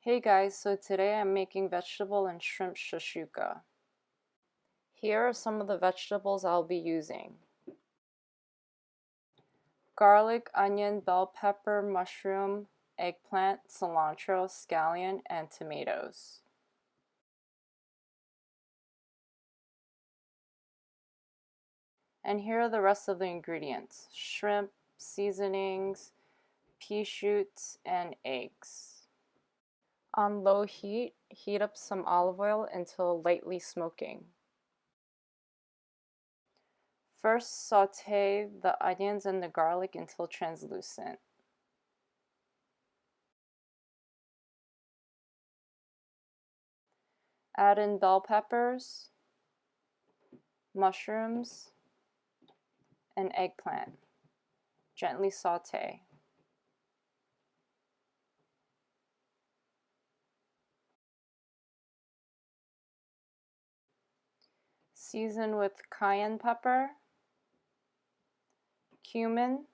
Hey guys, so today I'm making vegetable and shrimp shashuka. Here are some of the vegetables I'll be using. Garlic, onion, bell pepper, mushroom, eggplant, cilantro, scallion, and tomatoes. And here are the rest of the ingredients: shrimp, seasonings, Peashoots, and eggs. On low heat, heat up some olive oil until lightly smoking. First, saute the onions and the garlic until translucent. Add in bell peppers, mushrooms, and eggplant. Gently saute. Season with cayenne pepper, cumin,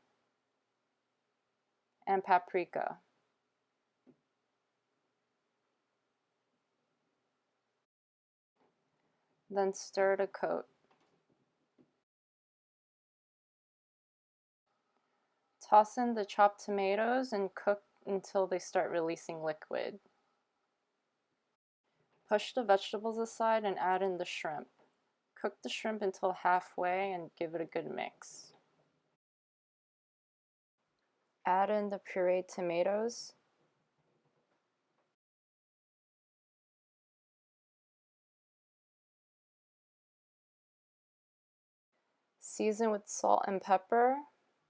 and paprika. Then stir to coat. Toss in the chopped tomatoes and cook until they start releasing liquid. Push the vegetables aside and add in the shrimp. Cook the shrimp until halfway and give it a good mix. Add in the pureed tomatoes. Season with salt and pepper.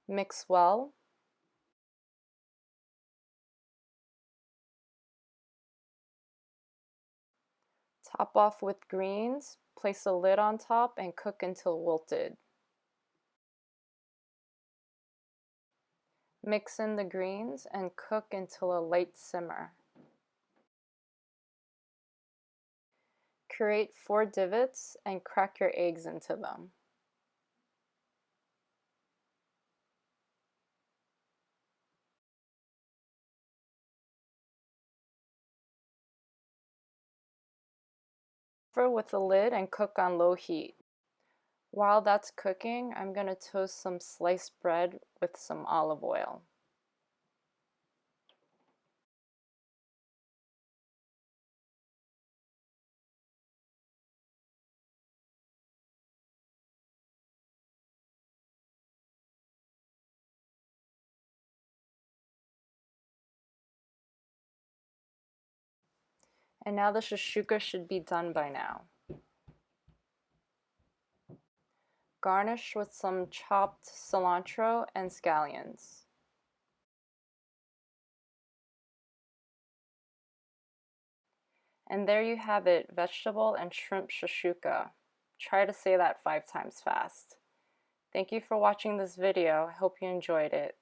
Mix well. Top off with greens. Place a lid on top and cook until wilted. Mix in the greens and cook until a light simmer. Create 4 divots and crack your eggs into them. Cover with a lid and cook on low heat. While that's cooking, I'm going to toast some sliced bread with some olive oil. And now the shashuka should be done by now. Garnish with some chopped cilantro and scallions. And there you have it, vegetable and shrimp shashuka. Try to say that 5 times fast. Thank you for watching this video. I hope you enjoyed it.